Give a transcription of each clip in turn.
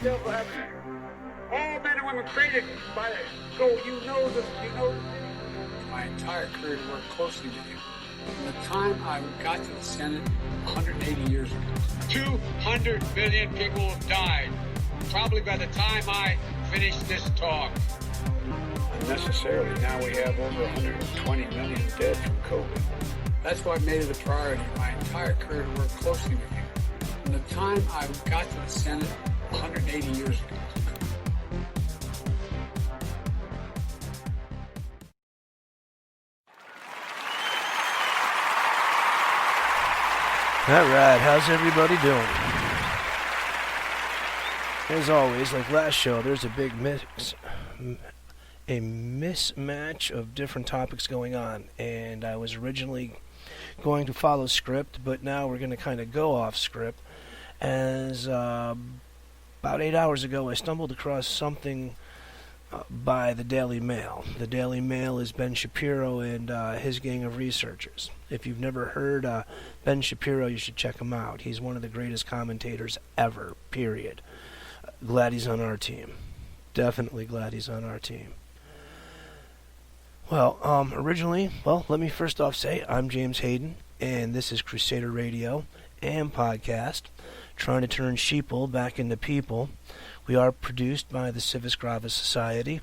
yourself have all men and women created by it. So you know this. My entire career to work closely with you. From the time I got to the Senate 180 years ago. 200 million people have died. Probably by the time I finish this talk. Unnecessarily, now we have over 120 million dead from COVID. That's why I made it a priority my entire career to work closely with you. From the time I got to the Senate 180 years ago. All right, how's everybody doing? As always, like last show, there's a big mismatch of different topics going on, and I was originally going to follow script, but now we're going to kind of go off script. As about 8 hours ago, I stumbled across something by the Daily Mail. The Daily Mail is Ben Shapiro and his gang of researchers. If you've never heard Ben Shapiro, you should check him out. He's one of the greatest commentators ever, period. Glad he's on our team. Definitely glad he's on our team. Well, let me first off say I'm James Hayden, and this is Crusader Radio and podcast, trying to turn sheeple back into people. We are produced by the Civis Gravis Society,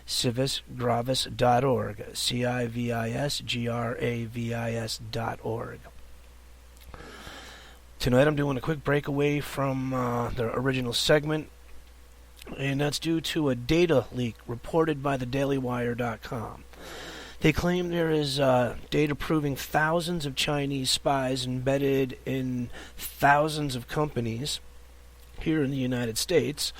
civisgravis.org, civisgravis.org. Tonight I'm doing a quick breakaway from the original segment, and that's due to a data leak reported by thedailywire.com. They claim there is data proving thousands of Chinese spies embedded in thousands of companies here in the United States,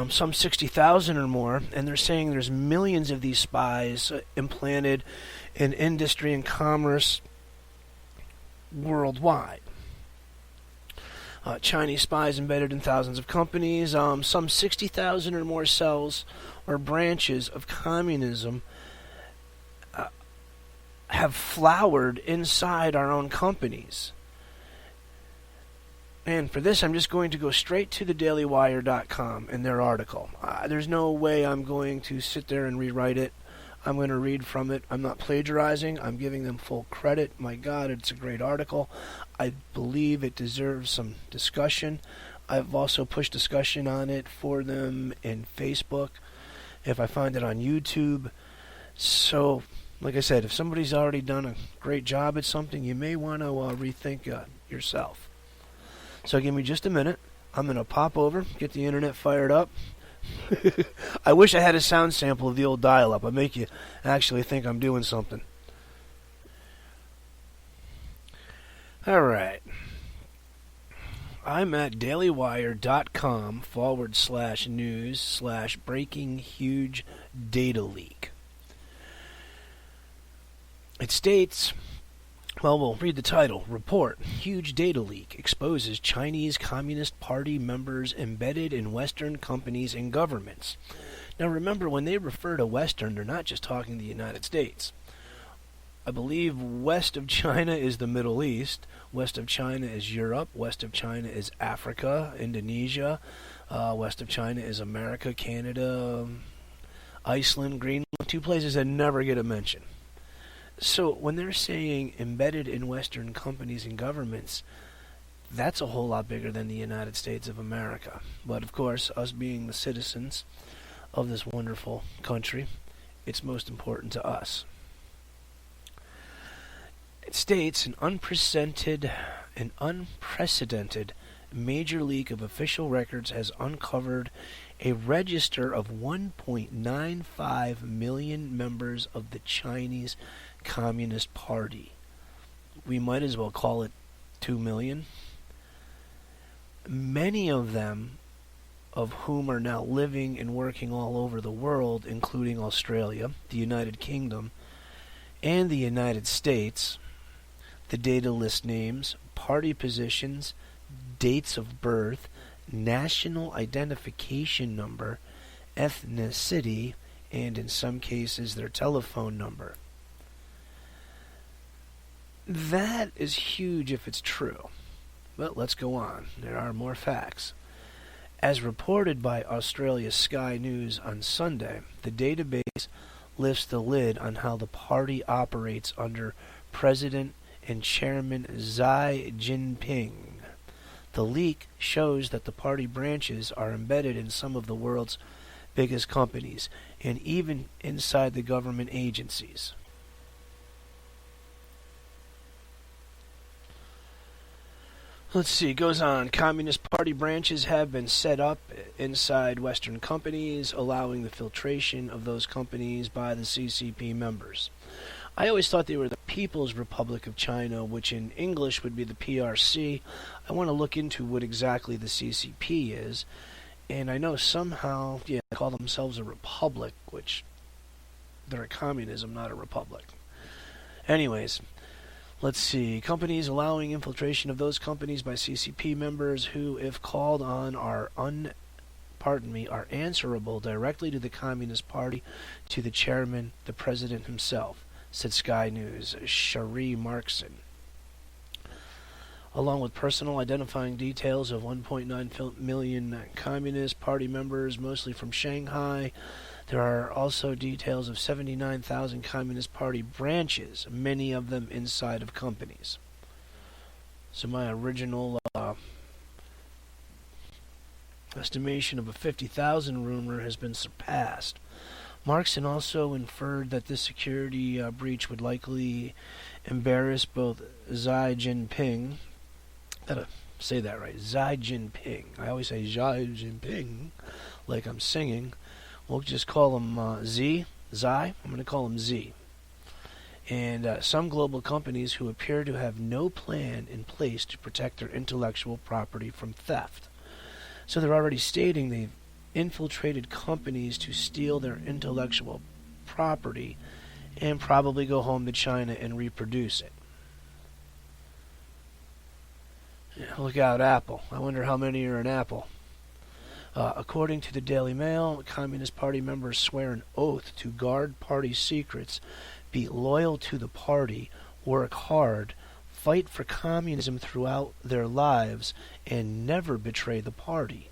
some 60,000 or more, and they're saying there's millions of these spies implanted in industry and commerce worldwide. Chinese spies embedded in thousands of companies, some 60,000 or more cells or branches of communism have flowered inside our own companies. And for this, I'm just going to go straight to thedailywire.com and their article. There's no way I'm going to sit there and rewrite it. I'm going to read from it. I'm not plagiarizing. I'm giving them full credit. My God, it's a great article. I believe it deserves some discussion. I've also pushed discussion on it for them in Facebook, if I find it on YouTube. So, like I said, if somebody's already done a great job at something, you may want to rethink yourself. So give me just a minute. I'm going to pop over, get the internet fired up. I wish I had a sound sample of the old dial-up. I'd make you actually think I'm doing something. All right. I'm at dailywire.com/news/breaking huge data leak. It states... Well, we'll read the title. Report. Huge data leak exposes Chinese Communist Party members embedded in Western companies and governments. Now remember, when they refer to Western, they're not just talking the United States. I believe west of China is the Middle East. West of China is Europe. West of China is Africa, Indonesia. West of China is America, Canada, Iceland, Greenland. Two places that never get a mention. So when they're saying embedded in Western companies and governments, that's a whole lot bigger than the United States of America. But of course, us being the citizens of this wonderful country, it's most important to us. It states an unprecedented major leak of official records has uncovered a register of 1.95 million members of the Chinese Communist Party. We might as well call it 2 million. Many of them of whom are now living and working all over the world, including Australia, the United Kingdom, and the United States. The data lists names, party positions, dates of birth, national identification number, ethnicity, and in some cases their telephone number. That is huge if it's true. But let's go on. There are more facts. As reported by Australia's Sky News on Sunday, the database lifts the lid on how the party operates under President and Chairman Xi Jinping. The leak shows that the party branches are embedded in some of the world's biggest companies and even inside the government agencies. Let's see, it goes on. Communist Party branches have been set up inside Western companies, allowing the filtration of those companies by the CCP members. I always thought they were the People's Republic of China, which in English would be the PRC. I want to look into what exactly the CCP is, and I know somehow, they call themselves a republic, which they're a communism, not a republic. Anyways, let's see. Companies allowing infiltration of those companies by CCP members who, if called on, are answerable directly to the Communist Party, to the chairman, the president himself, said Sky News' Cherie Markson. Along with personal identifying details of 1.9 million Communist Party members, mostly from Shanghai, there are also details of 79,000 Communist Party branches, many of them inside of companies. So my original estimation of a 50,000 rumor has been surpassed. Markson also inferred that this security breach would likely embarrass both Xi Jinping. Gotta say that right, Xi Jinping. I always say Xi Jinping like I'm singing. We'll just call him Xi. I'm going to call him Z. And some global companies who appear to have no plan in place to protect their intellectual property from theft. So they're already stating they've infiltrated companies to steal their intellectual property and probably go home to China and reproduce it. Yeah, look out, Apple. I wonder how many are in Apple. According to the Daily Mail, Communist Party members swear an oath to guard party secrets, be loyal to the party, work hard, fight for communism throughout their lives, and never betray the party.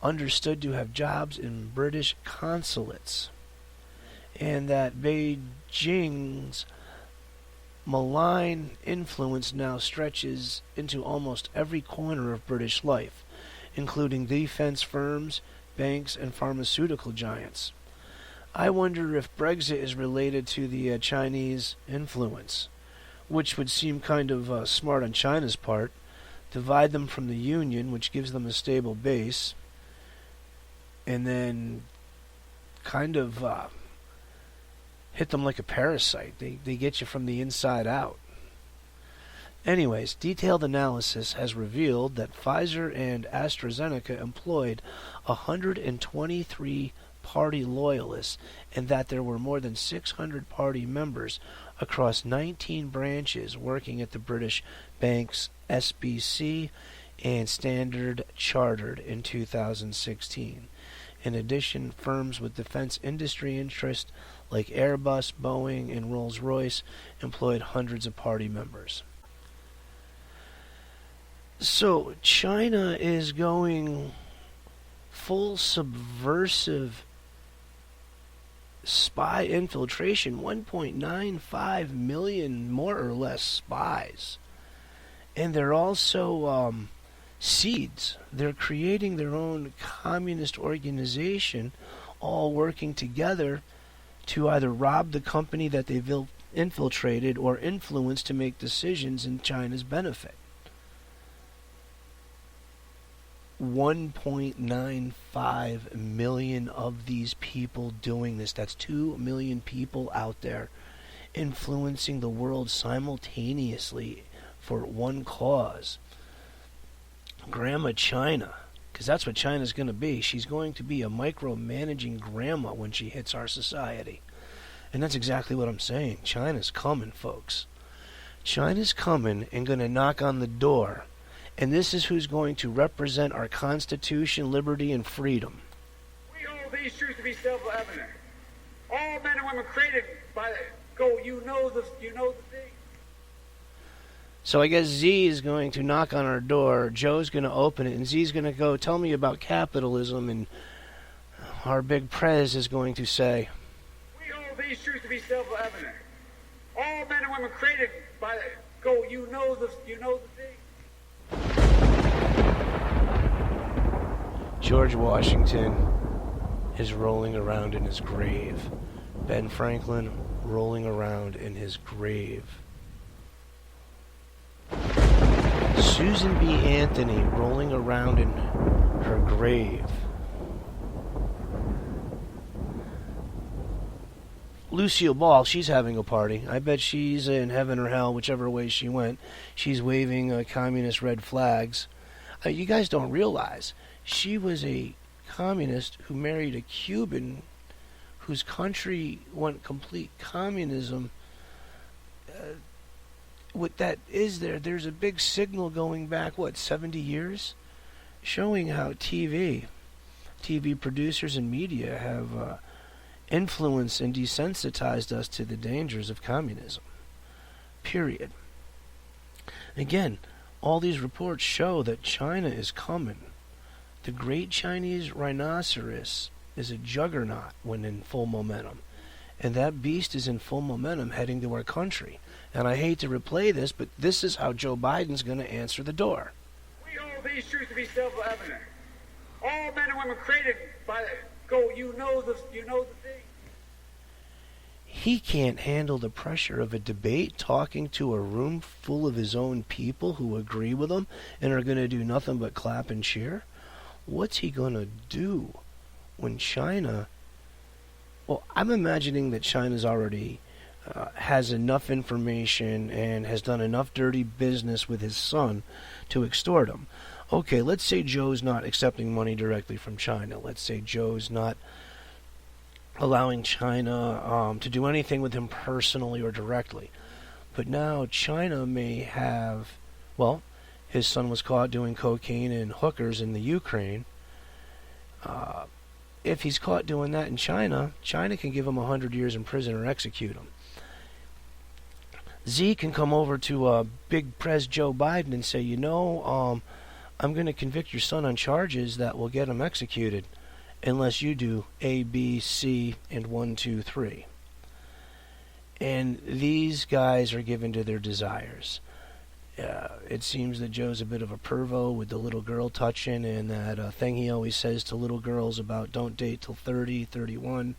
Understood to have jobs in British consulates, and that Beijing's malign influence now stretches into almost every corner of British life, including defense firms, banks, and pharmaceutical giants. I wonder if Brexit is related to the Chinese influence, which would seem kind of smart on China's part. Divide them from the Union, which gives them a stable base, and then kind of hit them like a parasite. They get you from the inside out. Anyways, detailed analysis has revealed that Pfizer and AstraZeneca employed 123 party loyalists, and that there were more than 600 party members across 19 branches working at the British banks SBC and Standard Chartered in 2016. In addition, firms with defense industry interests like Airbus, Boeing, and Rolls-Royce employed hundreds of party members. So China is going full subversive spy infiltration, 1.95 million more or less spies. And they're also seeds. They're creating their own communist organization, all working together to either rob the company that they've infiltrated or influence to make decisions in China's benefit. 1.95 million of these people doing this. That's 2 million people out there influencing the world simultaneously for one cause. Grandma China, because that's what China's going to be. She's going to be a micromanaging grandma when she hits our society. And that's exactly what I'm saying. China's coming, folks. China's coming and going to knock on the door. And this is who's going to represent our Constitution, liberty, and freedom. We hold these truths to be self-evident. All men and women created by go. You know the thing. So I guess Z is going to knock on our door, Joe's going to open it, and Z's going to go, tell me about capitalism, and our big prez is going to say, we hold these truths to be self-evident. All men and women created by go, you know the thing. George Washington is rolling around in his grave. Ben Franklin rolling around in his grave. Susan B. Anthony rolling around in her grave. Lucille Ball, she's having a party. I bet she's in heaven or hell, whichever way she went. She's waving communist red flags. You guys don't realize she was a communist who married a Cuban whose country went complete communism. What that is there's a big signal going back, 70 years? Showing how TV producers and media have influenced and desensitized us to the dangers of communism. Period. Again, all these reports show that China is coming. The great Chinese rhinoceros is a juggernaut when in full momentum. And that beast is in full momentum heading to our country. And I hate to replay this, but this is how Joe Biden's going to answer the door. We hold these truths to be self-evident. All men and women created by go, you know the thing. He can't handle the pressure of a debate talking to a room full of his own people who agree with him and are going to do nothing but clap and cheer. What's he going to do when China... Well, I'm imagining that China's already has enough information and has done enough dirty business with his son to extort him. Okay, let's say Joe's not accepting money directly from China. Let's say Joe's not allowing China to do anything with him personally or directly. But now China may have... Well, his son was caught doing cocaine and hookers in the Ukraine. If he's caught doing that in China, China can give him 100 years in prison or execute him. Z can come over to Big Pres Joe Biden and say, I'm going to convict your son on charges that will get him executed unless you do A, B, C, and 1, 2, 3. And these guys are given to their desires. It seems that Joe's a bit of a pervo with the little girl touching and that thing he always says to little girls about don't date till 30, 31.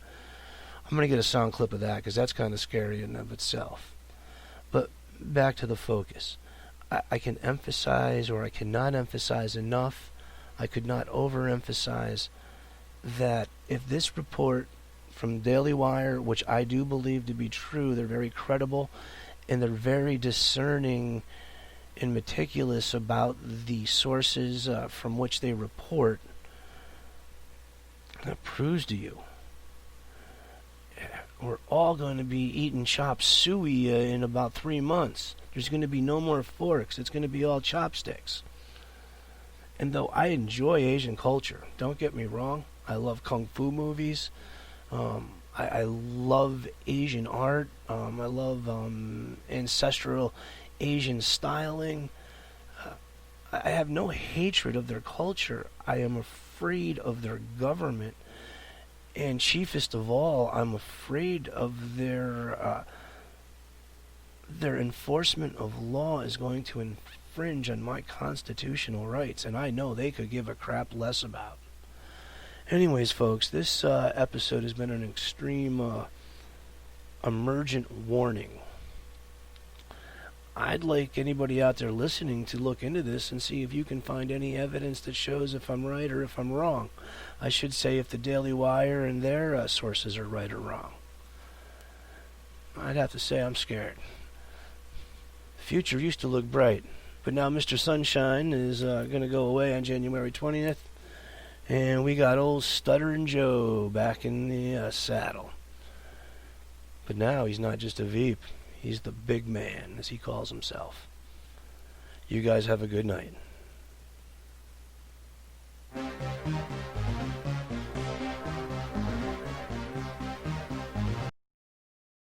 I'm going to get a sound clip of that because that's kind of scary in and of itself. But back to the focus. I can emphasize, or I cannot emphasize enough, I could not overemphasize that if this report from Daily Wire, which I do believe to be true, they're very credible, and they're very discerning and meticulous about the sources from which they report, that proves to you we're all going to be eating chop suey in about 3 months. There's going to be no more forks. It's going to be all chopsticks. And though I enjoy Asian culture, don't get me wrong, I love kung fu movies. I love Asian art. I love ancestral Asian styling. I have no hatred of their culture. I am afraid of their government. And chiefest of all, I'm afraid of their enforcement of law is going to infringe on my constitutional rights, and I know they could give a crap less about. Anyways, folks, this episode has been an extreme emergent warning. I'd like anybody out there listening to look into this and see if you can find any evidence that shows if I'm right or if I'm wrong. I should say if the Daily Wire and their sources are right or wrong. I'd have to say I'm scared. The future used to look bright, but now Mr. Sunshine is going to go away on January 20th, and we got old Stuttering Joe back in the saddle. But now he's not just a Veep. He's the big man, as he calls himself. You guys have a good night.